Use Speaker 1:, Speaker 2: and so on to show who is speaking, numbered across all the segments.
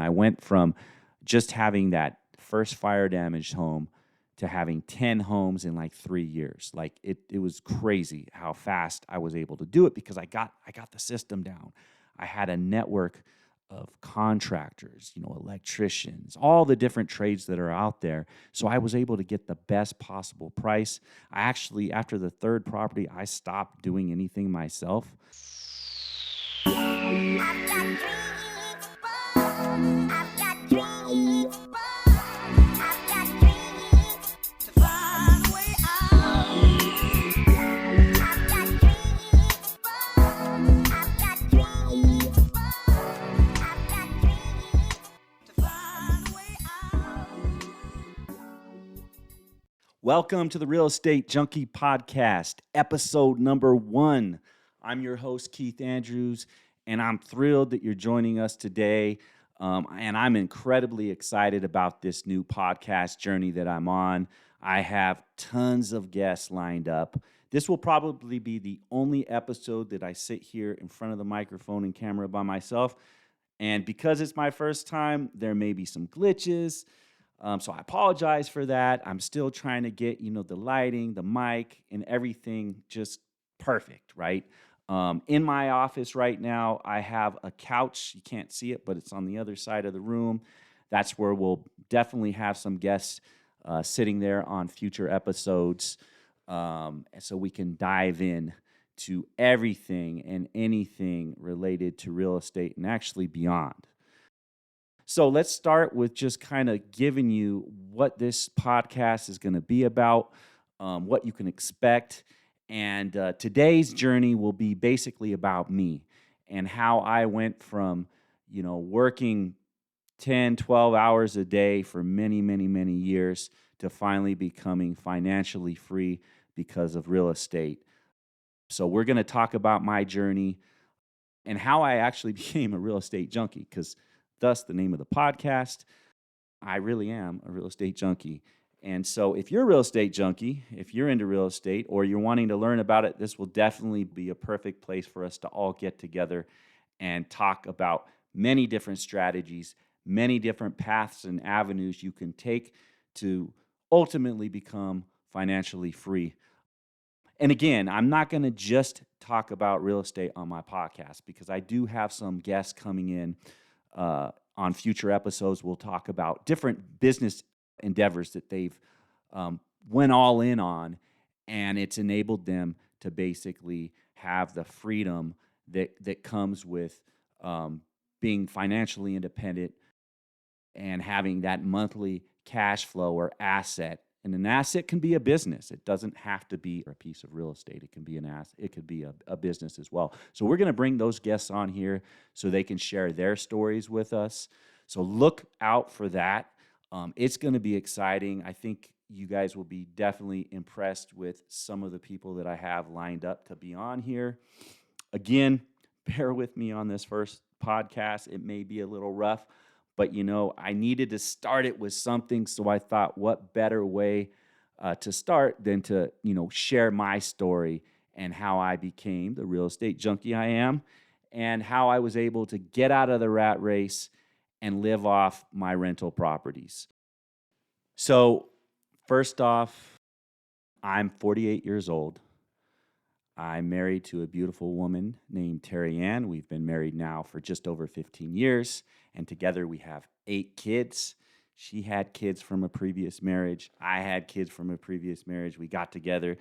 Speaker 1: I went from just having that first fire damaged home to having 10 homes in like 3 years. Like it was crazy how fast I was able to do it because I got the system down. I had a network of contractors, electricians, all the different trades that are out there. So I was able to get the best possible price. I actually, after the third property, I stopped doing anything myself. Welcome to the Real Estate Junkie podcast, episode number 1. I'm your host, Keith Andrews, and I'm thrilled that you're joining us today. And I'm incredibly excited about this new podcast journey that I'm on. I have tons of guests lined up. This will probably be the only episode that I sit here in front of the microphone and camera by myself. And because it's my first time, there may be some glitches. So I apologize for that. I'm still trying to get, the lighting, the mic, and everything just perfect, right? In my office right now, I have a couch. You can't see it, but it's on the other side of the room. That's where we'll definitely have some guests sitting there on future episodes, so we can dive in to everything and anything related to real estate and actually beyond. So let's start with just kind of giving you what this podcast is going to be about, what you can expect. And today's journey will be basically about me and how I went from, working 10, 12 hours a day for many, many, many years to finally becoming financially free because of real estate. So we're going to talk about my journey and how I actually became a real estate junkie, because thus the name of the podcast. I really am a real estate junkie. And so if you're a real estate junkie, if you're into real estate or you're wanting to learn about it, this will definitely be a perfect place for us to all get together and talk about many different strategies, many different paths and avenues you can take to ultimately become financially free. And again, I'm not going to just talk about real estate on my podcast because I do have some guests coming in on future episodes. We'll talk about different business endeavors that they've went all in on, and it's enabled them to basically have the freedom that comes with being financially independent and having that monthly cash flow or asset. And an asset can be a business. It doesn't have to be a piece of real estate. It can be an asset. It could be a business as well. So we're going to bring those guests on here so they can share their stories with us. So look out for that. It's going to be exciting. I think you guys will be definitely impressed with some of the people that I have lined up to be on here. Again, bear with me on this first podcast. It may be a little rough, but, I needed to start it with something, so I thought, what better way to start than to, share my story and how I became the real estate junkie I am and how I was able to get out of the rat race and live off my rental properties. So, first off, I'm 48 years old. I'm married to a beautiful woman named Terry Ann. We've been married now for just over 15 years, and together we have 8 kids. She had kids from a previous marriage. I had kids from a previous marriage. We got together,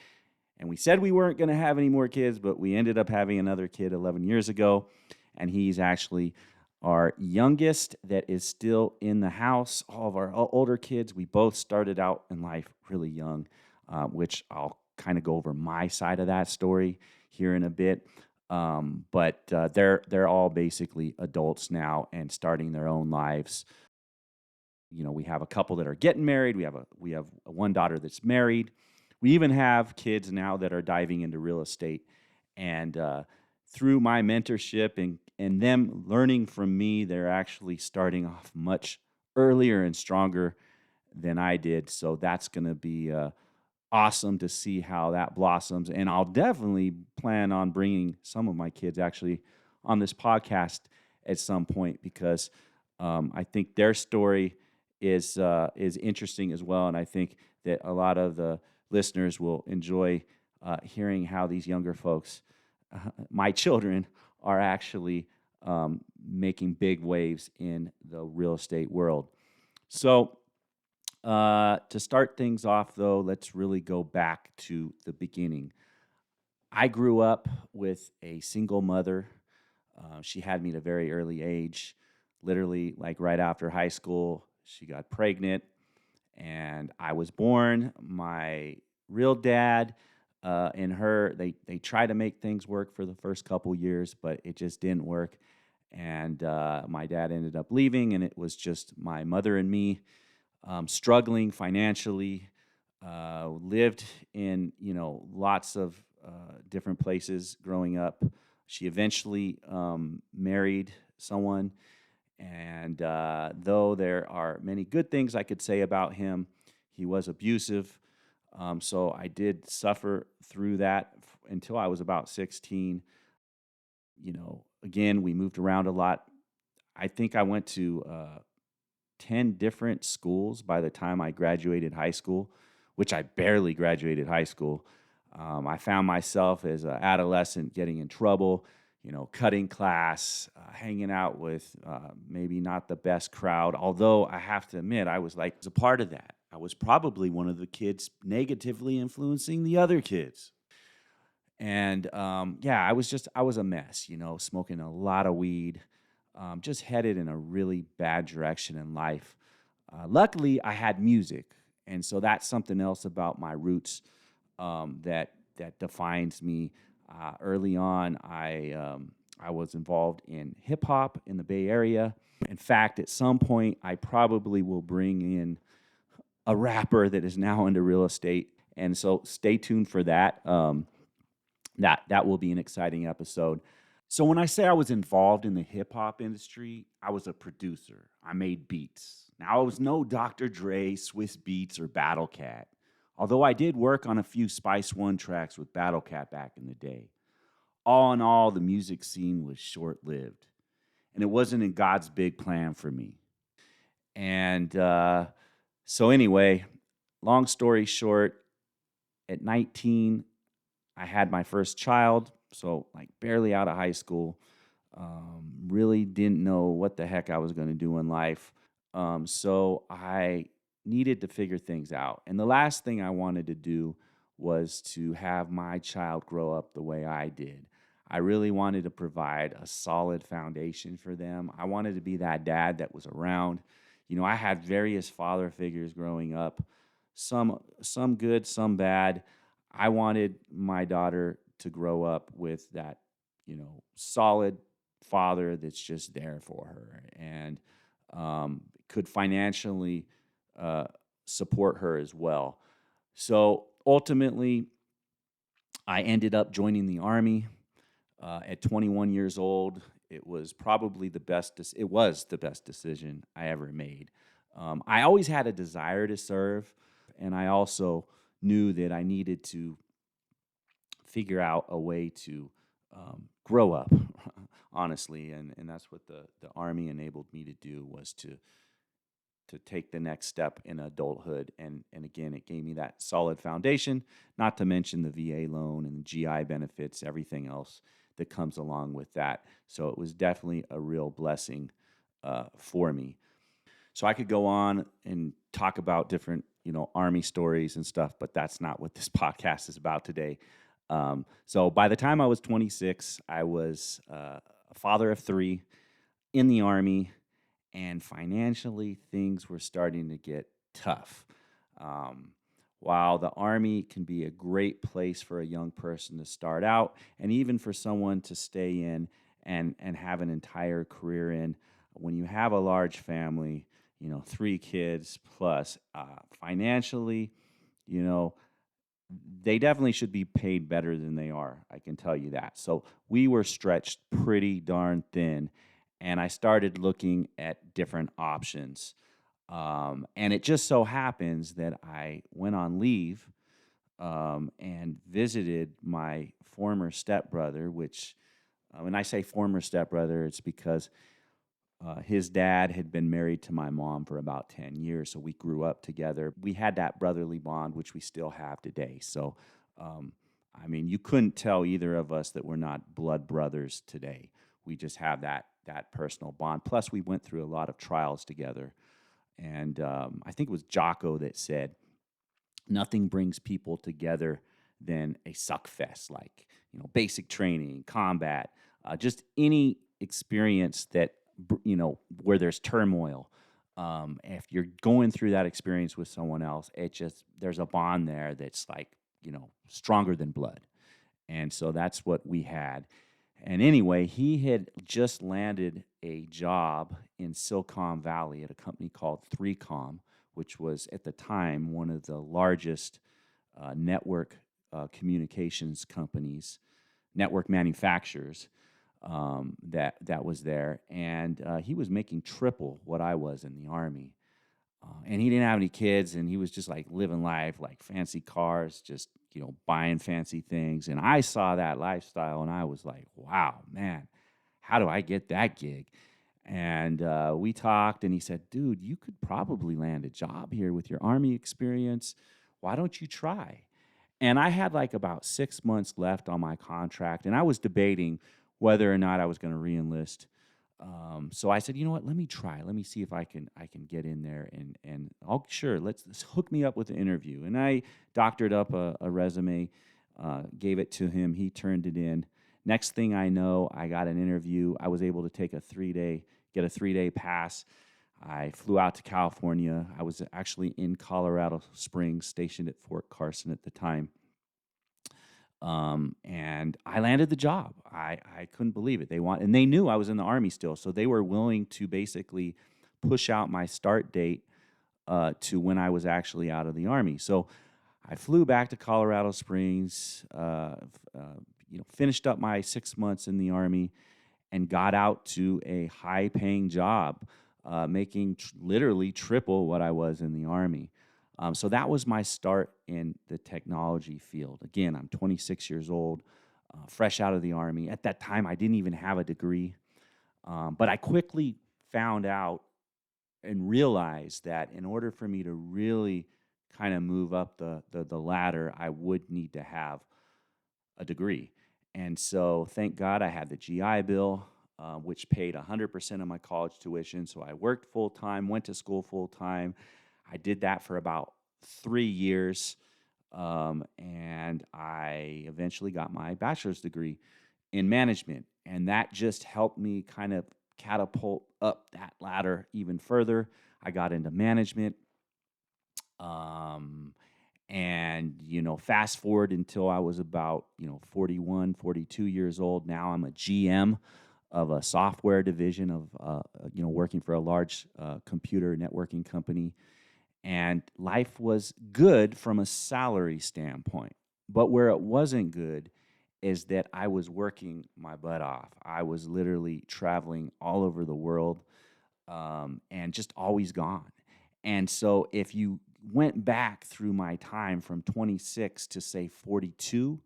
Speaker 1: and we said we weren't going to have any more kids, but we ended up having another kid 11 years ago, and he's actually our youngest that is still in the house. All of our older kids, we both started out in life really young, which I'll kind of go over my side of that story here in a bit. But they're all basically adults now and starting their own lives. We have a couple that are getting married. We have one daughter that's married. We even have kids now that are diving into real estate. And through my mentorship and them learning from me, they're actually starting off much earlier and stronger than I did. So that's going to be awesome to see how that blossoms. And I'll definitely plan on bringing some of my kids actually on this podcast at some point because I think their story is interesting as well, and I think that a lot of the listeners will enjoy hearing how these younger folks, my children, are actually making big waves in the real estate world. So, to start things off, though, let's really go back to the beginning. I grew up with a single mother. She had me at a very early age, literally like right after high school. She got pregnant, and I was born. My real dad and her, they tried to make things work for the first couple years, but it just didn't work. And my dad ended up leaving, and it was just my mother and me struggling financially. Lived in lots of different places growing up. She eventually married someone, and though there are many good things I could say about him, he was abusive. So I did suffer through that until I was about 16. Again, we moved around a lot. I think I went to 10 different schools by the time I graduated high school, which I barely graduated high school. I found myself as an adolescent getting in trouble, cutting class, hanging out with maybe not the best crowd. Although I have to admit, I was a part of that. I was probably one of the kids negatively influencing the other kids. And yeah, I was a mess, smoking a lot of weed, just headed in a really bad direction in life. Luckily, I had music, and so that's something else about my roots that defines me. Early on, I was involved in hip hop in the Bay Area. In fact, at some point, I probably will bring in a rapper that is now into real estate, and so stay tuned for that. That will be an exciting episode. So when I say I was involved in the hip hop industry, I was a producer. I made beats. Now I was no Dr. Dre, Swiss Beats, or Battle Cat, although I did work on a few Spice One tracks with Battle Cat back in the day. All in all, the music scene was short-lived, and it wasn't in God's big plan for me. And so anyway, long story short, at 19, I had my first child, so like barely out of high school. Really didn't know what the heck I was going to do in life. So I needed to figure things out. And the last thing I wanted to do was to have my child grow up the way I did. I really wanted to provide a solid foundation for them. I wanted to be that dad that was around. I had various father figures growing up, some good, some bad. I wanted my daughter to grow up with that, solid father that's just there for her and could financially support her as well. So ultimately, I ended up joining the Army at 21 years old. It was probably it was the best decision I ever made. I always had a desire to serve, and I also knew that I needed to figure out a way to grow up, honestly, and that's what the Army enabled me to do, was to take the next step in adulthood. And again, it gave me that solid foundation, not to mention the VA loan and the GI benefits, everything else that comes along with that. So it was definitely a real blessing for me. So I could go on and talk about different, Army stories and stuff, but that's not what this podcast is about today. So by the time I was 26, I was a father of three in the Army, and financially things were starting to get tough. Um, while the Army can be a great place for a young person to start out, and even for someone to stay in and have an entire career in, when you have a large family, three kids plus, financially, you know, they definitely should be paid better than they are. I can tell you that. So we were stretched pretty darn thin, and I started looking at different options. And it just so happens that I went on leave and visited my former stepbrother, which, when I say former stepbrother, it's because His dad had been married to my mom for about 10 years, so we grew up together. We had that brotherly bond, which we still have today. So, um, I mean, you couldn't tell either of us that we're not blood brothers today. We just have that personal bond. Plus, we went through a lot of trials together. And I think it was Jocko that said, nothing brings people together than a suck fest, like basic training, combat, just any experience that where there's turmoil. If you're going through that experience with someone else, it just there's a bond there that's like stronger than blood, and so that's what we had. And anyway, he had just landed a job in Silicon Valley at a company called 3Com, which was at the time one of the largest network communications companies, network manufacturers that was there. And he was making triple what I was in the Army. And he didn't have any kids, and he was just like living life, like fancy cars, just buying fancy things. And I saw that lifestyle, and I was like, wow, man, how do I get that gig? And we talked, and he said, dude, you could probably land a job here with your Army experience. Why don't you try? And I had like about 6 months left on my contract, and I was debating whether or not I was going to reenlist. So I said, you know what? Let me try. Let me see if I can get in there, and oh, sure, let's hook me up with an interview. And I doctored up a resume, gave it to him. He turned it in. Next thing I know, I got an interview. I was able to get a 3-day pass. I flew out to California. I was actually in Colorado Springs, stationed at Fort Carson at the time. And I landed the job. I couldn't believe it. And they knew I was in the Army still, so they were willing to basically push out my start date to when I was actually out of the Army. So I flew back to Colorado Springs, finished up my 6 months in the Army, and got out to a high-paying job, making literally triple what I was in the Army. So that was my start in the technology field. Again, I'm 26 years old, fresh out of the Army. At that time, I didn't even have a degree, but I quickly found out and realized that in order for me to really kind of move up the ladder, I would need to have a degree. And so thank God I had the GI Bill, which paid 100% of my college tuition. So I worked full-time, went to school full-time. I did that for about 3 years, and I eventually got my bachelor's degree in management. And that just helped me kind of catapult up that ladder even further. I got into management. And, fast forward until I was about, 41, 42 years old. Now I'm a GM of a software division of, working for a large computer networking company. And life was good from a salary standpoint. But where it wasn't good is that I was working my butt off. I was literally traveling all over the world, and just always gone. And so if you went back through my time from 26 to say 42,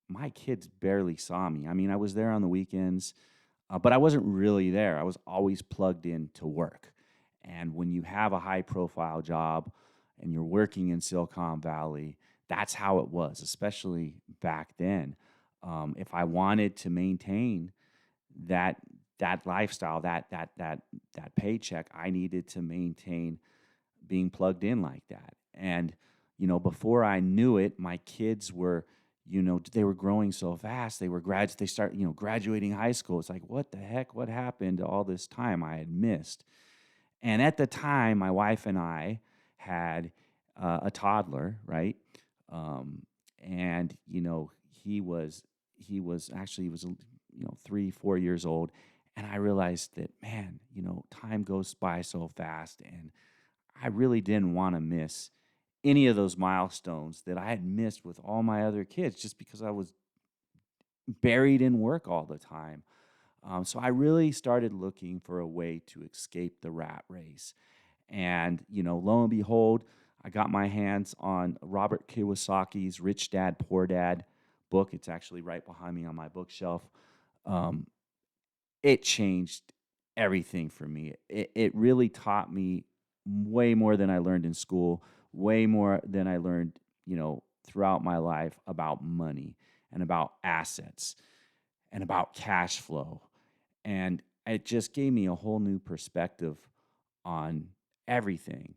Speaker 1: my kids barely saw me. I mean, I was there on the weekends, but I wasn't really there. I was always plugged in to work. And when you have a high profile job and you're working in Silicon Valley, that's how it was, especially back then. If I wanted to maintain that lifestyle, that paycheck, I needed to maintain being plugged in like that. And before I knew it, my kids were, they were growing so fast. They start graduating high school. It's like, what the heck? What happened to all this time I had missed? And at the time, my wife and I had a toddler, right? And he was 3-4 years old, and I realized that, man, time goes by so fast, and I really didn't want to miss any of those milestones that I had missed with all my other kids, just because I was buried in work all the time. So I really started looking for a way to escape the rat race. And, lo and behold, I got my hands on Robert Kiyosaki's Rich Dad, Poor Dad book. It's actually right behind me on my bookshelf. It changed everything for me. It really taught me way more than I learned in school, way more than I learned, throughout my life about money and about assets and about cash flow. And it just gave me a whole new perspective on everything.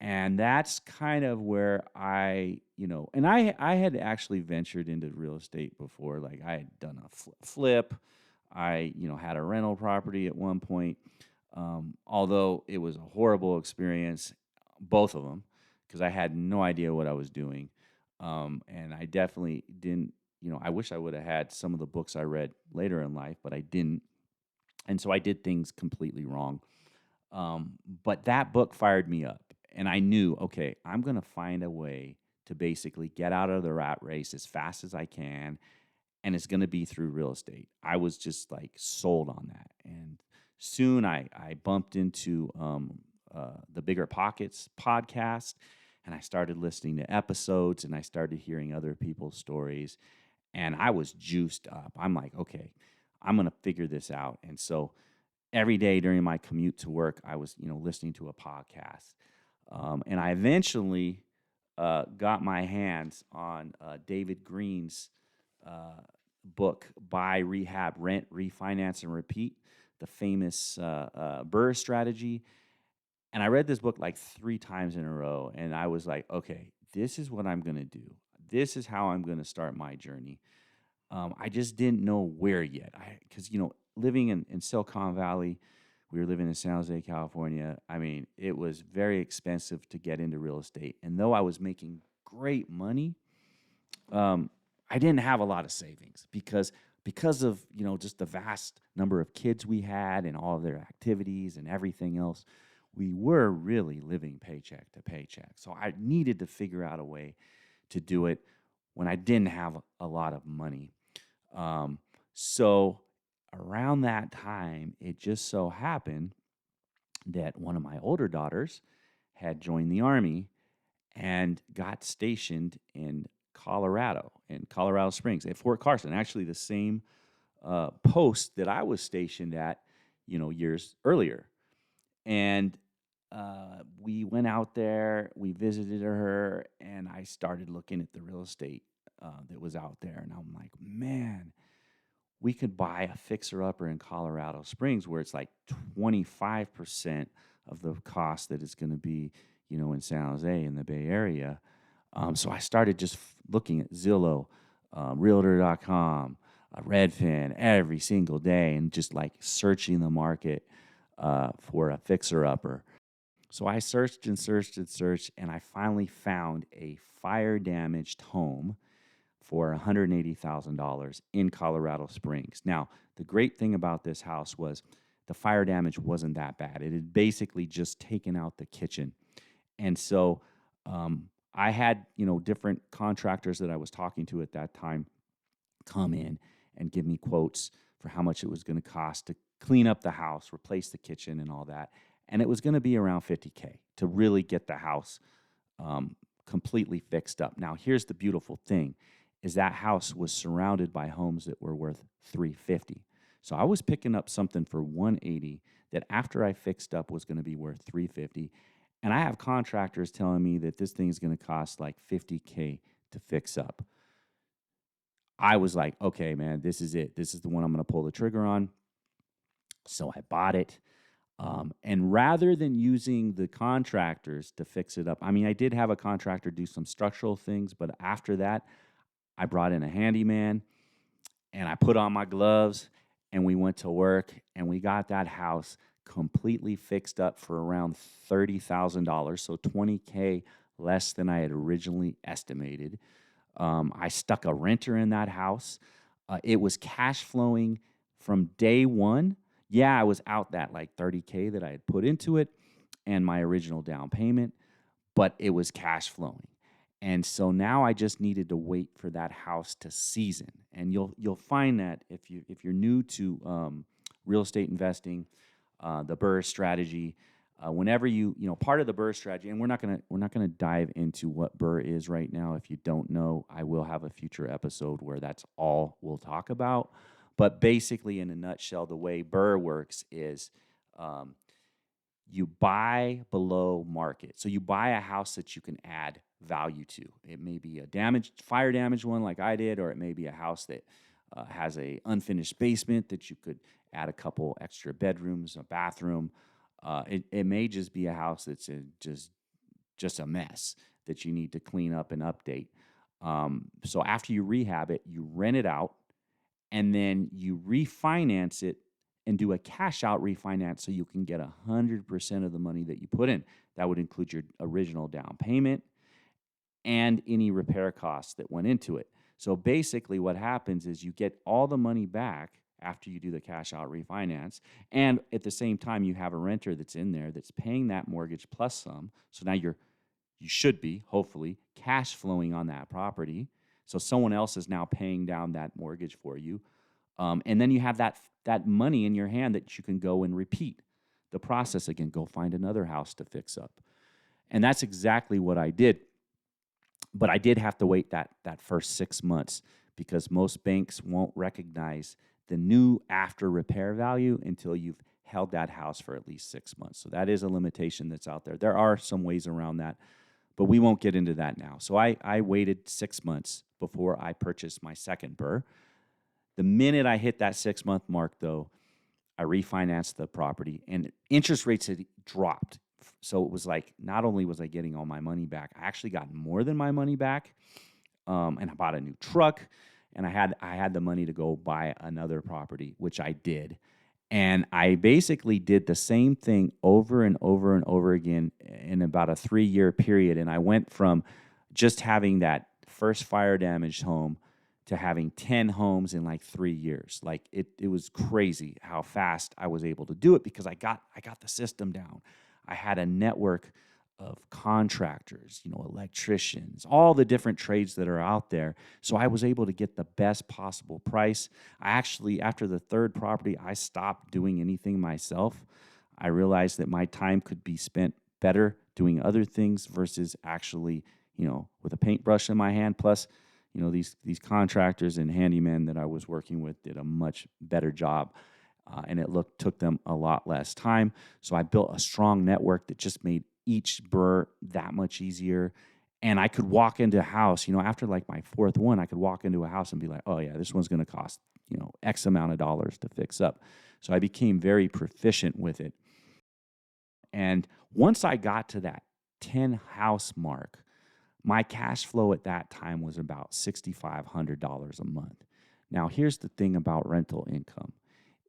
Speaker 1: And that's kind of where and I had actually ventured into real estate before. Like I had done a flip. I, had a rental property at one point. Although it was a horrible experience, both of them, because I had no idea what I was doing. And I definitely didn't, I wish I would have had some of the books I read later in life, but I didn't. And so I did things completely wrong. But that book fired me up. And I knew, okay, I'm going to find a way to basically get out of the rat race as fast as I can. And it's going to be through real estate. I was just like sold on that. And soon I bumped into the Bigger Pockets podcast. And I started listening to episodes and I started hearing other people's stories. And I was juiced up. I'm like, okay, I'm going to figure this out. And so every day during my commute to work, I was, listening to a podcast. And I eventually got my hands on David Green's book, Buy, Rehab, Rent, Refinance, and Repeat, the famous BRRRR strategy. And I read this book like 3 times in a row. And I was like, okay, this is what I'm going to do. This is how I'm going to start my journey. I just didn't know where yet. Because, living in Silicon Valley, we were living in San Jose, California. I mean, it was very expensive to get into real estate. And though I was making great money, I didn't have a lot of savings because of, just the vast number of kids we had and all of their activities and everything else. We were really living paycheck to paycheck. So I needed to figure out a way to do it when I didn't have a lot of money. So around that time, it just so happened that one of my older daughters had joined the Army and got stationed in Colorado Springs, at Fort Carson, actually the same post that I was stationed at, years earlier. And we went out there, we visited her, and I started looking at the real estate that was out there. And I'm like, man, we could buy a fixer-upper in Colorado Springs where it's like 25% of the cost that it's going to be, in San Jose in the Bay Area. So I started just looking at Zillow, Realtor.com, Redfin every single day and just like searching the market for a fixer-upper. So I searched and searched and searched, and I finally found a fire-damaged home for $180,000 in Colorado Springs. Now, the great thing about this house was the fire damage wasn't that bad. It had basically just taken out the kitchen. And so I had, different contractors that I was talking to at that time come in and give me quotes for how much it was going to cost to clean up the house, replace the kitchen and all that. And it was going to be around $50K to really get the house completely fixed up. Now, here's the beautiful thing, is that house was surrounded by homes that were worth $350. So I was picking up something for $180 that after I fixed up was going to be worth $350. And I have contractors telling me that this thing is going to cost like $50K to fix up. I was like, okay, man, this is it. This is the one I'm going to pull the trigger on. So I bought it. And rather than using the contractors to fix it up, I mean, I did have a contractor do some structural things, but after that, I brought in a handyman and I put on my gloves and we went to work and we got that house completely fixed up for around $30,000, so $20K less than I had originally estimated. I stuck a renter in that house. It was cash flowing from day one. Yeah, I was out that like $30K that I had put into it and my original down payment, but it was cash flowing. And so now I just needed to wait for that house to season. And you'll find that if you're new to real estate investing, the BRRRR strategy, whenever part of the BRRRR strategy, and we're not gonna dive into what BRRRR is right now. If you don't know, I will have a future episode where that's all we'll talk about. But basically, in a nutshell, the way BRRRR works is you buy below market. So you buy a house that you can add value to. It may be a fire damaged one like I did, or it may be a house that has a unfinished basement that you could add a couple extra bedrooms, a bathroom. It may just be a house that's just a mess that you need to clean up and update. So after you rehab it, you rent it out, and then you refinance it and do a cash out refinance so you can get 100% of the money that you put in. That would include your original down payment and any repair costs that went into it. So basically what happens is you get all the money back after you do the cash out refinance, and at the same time you have a renter that's in there that's paying that mortgage plus some. So now you should be, hopefully, cash flowing on that property. So someone else is now paying down that mortgage for you. And then you have that money in your hand that you can go and repeat the process again, go find another house to fix up. And that's exactly what I did. But I did have to wait that first 6 months because most banks won't recognize the new after repair value until you've held that house for at least 6 months. So that is a limitation that's out there. There are some ways around that, but we won't get into that now. So I waited 6 months before I purchased my second BRRRR. The minute I hit that 6 month mark, though, I refinanced the property and interest rates had dropped. So it was like, not only was I getting all my money back, I actually got more than my money back. And I bought a new truck, and I had the money to go buy another property, which I did. And I basically did the same thing over and over and over again in about a 3-year period. And I went from just having that first fire damaged home to having 10 homes in like 3 years. Like it was crazy how fast I was able to do it because I got the system down. I had a network of contractors, electricians, all the different trades that are out there. So I was able to get the best possible price. I actually, after the third property, I stopped doing anything myself. I realized that my time could be spent better doing other things versus actually, with a paintbrush in my hand. Plus, these contractors and handymen that I was working with did a much better job. And it took them a lot less time. So I built a strong network that just made each BRRRR that much easier. And I could walk into a house, after like my fourth one, I could walk into a house and be like, oh yeah, this one's going to cost, X amount of dollars to fix up. So I became very proficient with it. And once I got to that 10 house mark, my cash flow at that time was about $6,500 a month. Now, here's the thing about rental income.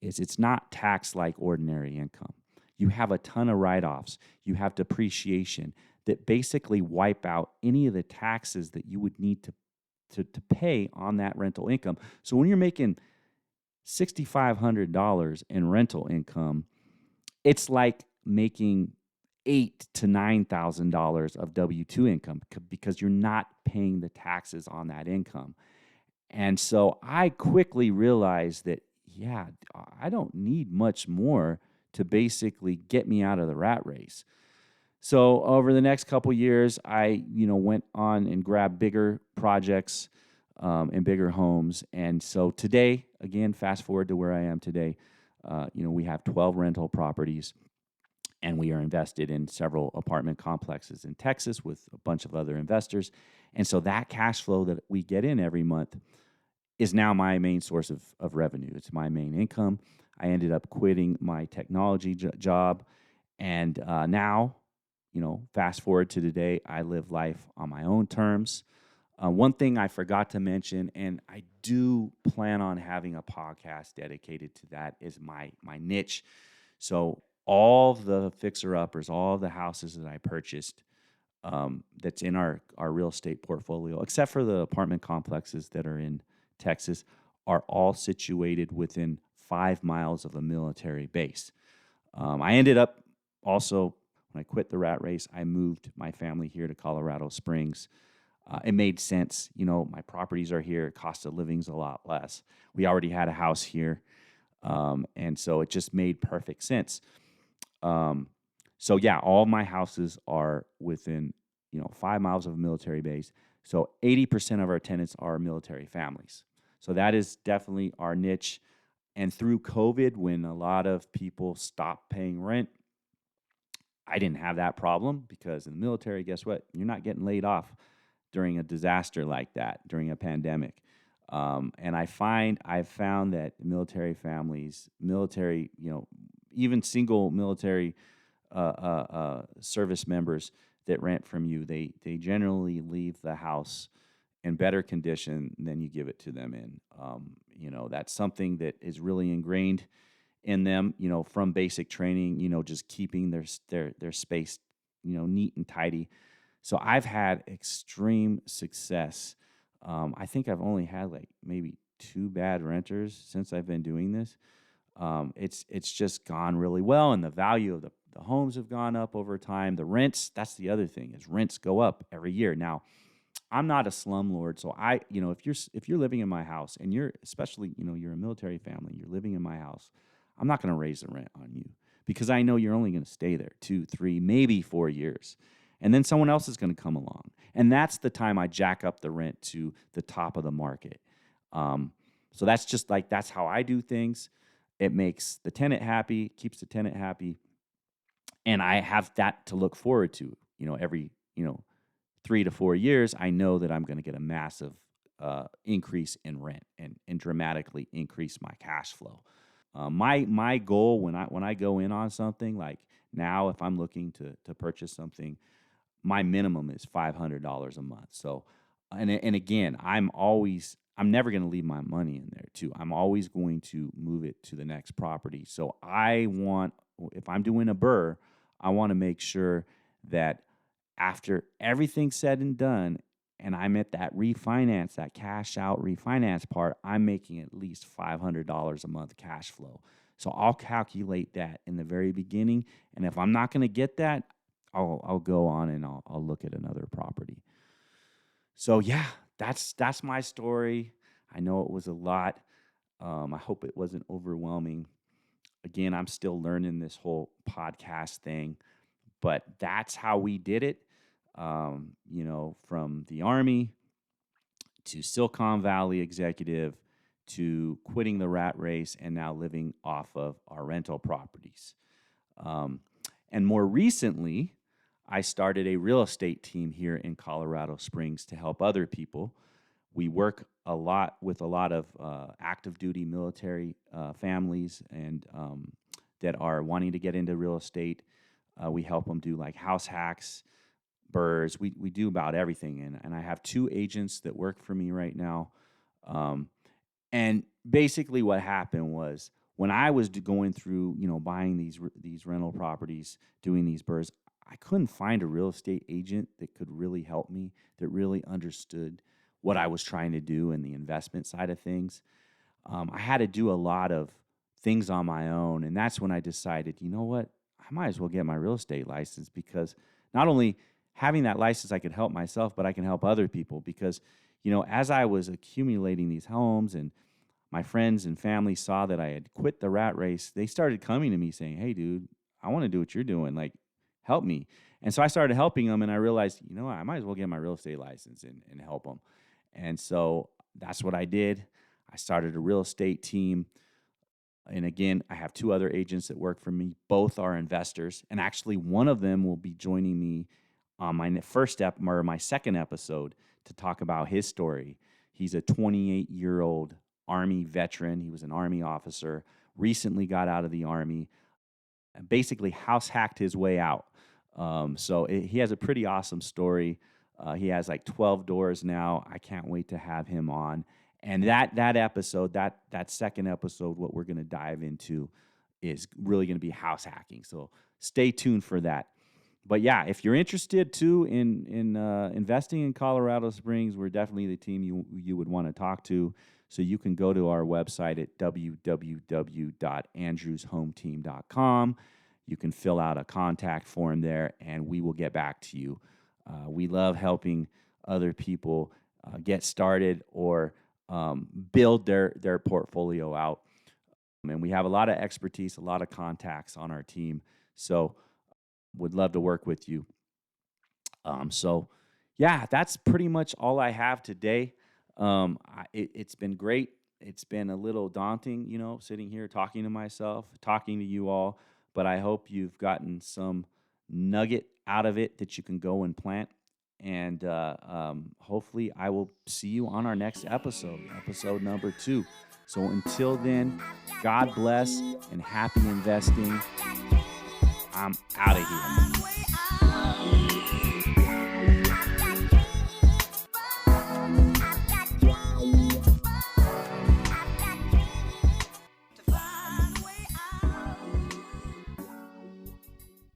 Speaker 1: It's not taxed like ordinary income. You have a ton of write-offs. You have depreciation that basically wipe out any of the taxes that you would need to pay on that rental income. So when you're making $6,500 in rental income, it's like making $8,000 to $9,000 of W-2 income because you're not paying the taxes on that income. And so I quickly realized that, yeah, I don't need much more to basically get me out of the rat race. So over the next couple years, I went on and grabbed bigger projects and bigger homes. And so today, again, fast forward to where I am today, we have 12 rental properties, and we are invested in several apartment complexes in Texas with a bunch of other investors. And so that cash flow that we get in every month is now my main source of revenue. It's my main income. I ended up quitting my technology job. And now, fast forward to today, I live life on my own terms. One thing I forgot to mention, and I do plan on having a podcast dedicated to that, is my niche. So all the fixer-uppers, all the houses that I purchased that's in our real estate portfolio, except for the apartment complexes that are in Texas, are all situated within 5 miles of a military base. I ended up also, when I quit the rat race, I moved my family here to Colorado Springs. It made sense. My properties are here. Cost of living's a lot less. We already had a house here. And so it just made perfect sense. So yeah, all my houses are within, 5 miles of a military base. So 80% of our tenants are military families. So that is definitely our niche. And through COVID, when a lot of people stopped paying rent, I didn't have that problem because in the military, guess what? You're not getting laid off during a disaster like that, during a pandemic. And I've found that military families, military, even single military service members that rent from you, they generally leave the house in better condition than you give it to them in. That's something that is really ingrained in them, from basic training, just keeping their space, neat and tidy. So I've had extreme success. I think I've only had like maybe two bad renters since I've been doing this. It's just gone really well, and the value of the homes have gone up over time. The rents, that's the other thing, is rents go up every year. Now, I'm not a slumlord, so if you're living in my house and you're especially, you're a military family, you're living in my house, I'm not going to raise the rent on you because I know you're only going to stay there 2, 3, maybe 4 years. And then someone else is going to come along. And that's the time I jack up the rent to the top of the market. Um, so that's how I do things. It makes the tenant happy, keeps the tenant happy, and I have that to look forward to. Every 3 to 4 years, I know that I'm going to get a massive increase in rent and dramatically increase my cash flow. My goal when I go in on something like now, if I'm looking to purchase something, my minimum is $500 a month. So, and again, I'm never going to leave my money in there too. I'm always going to move it to the next property. So if I'm doing a BRRRR, I want to make sure that after everything's said and done, and I'm at that refinance, that cash out refinance part, I'm making at least $500 a month cash flow. So I'll calculate that in the very beginning. And if I'm not going to get that, I'll go on and I'll look at another property. So yeah, that's my story. I know it was a lot. I hope it wasn't overwhelming. Again, I'm still learning this whole podcast thing, but that's how we did it. From the Army to Silicon Valley executive to quitting the rat race and now living off of our rental properties. And more recently, I started a real estate team here in Colorado Springs to help other people. We work a lot with a lot of active duty military families and that are wanting to get into real estate. We help them do like house hacks, BRRRRs. We do about everything. And I have 2 agents that work for me right now. And basically what happened was when I was going through, buying these rental properties, doing these BRRRRs, I couldn't find a real estate agent that could really help me, that really understood what I was trying to do in the investment side of things. I had to do a lot of things on my own, and that's when I decided, you know what, I might as well get my real estate license because not only having that license, I could help myself, but I can help other people because, as I was accumulating these homes and my friends and family saw that I had quit the rat race, they started coming to me saying, hey, dude, I want to do what you're doing. Like, help me. And so I started helping them, and I realized, I might as well get my real estate license and help them. And so that's what I did. I started a real estate team. And again, I have 2 other agents that work for me. Both are investors. And actually, one of them will be joining me on my second episode to talk about his story. He's a 28-year-old Army veteran. He was an Army officer, recently got out of the Army, and basically house hacked his way out. He has a pretty awesome story. He has like 12 doors now. I can't wait to have him on. And that episode, that second episode, what we're going to dive into is really going to be house hacking. So stay tuned for that. But yeah, if you're interested too in investing in Colorado Springs, we're definitely the team you would want to talk to. So you can go to our website at www.andrewshometeam.com. You can fill out a contact form there, and we will get back to you. We love helping other people get started or build their portfolio out. And we have a lot of expertise, a lot of contacts on our team. So would love to work with you. Yeah, that's pretty much all I have today. It's been great it's been a little daunting, sitting here talking to myself, talking to you all, but I hope you've gotten some nugget out of it that you can go and plant. And hopefully, I will see you on our next episode number 2. So until then, God bless and happy investing. I'm out of here.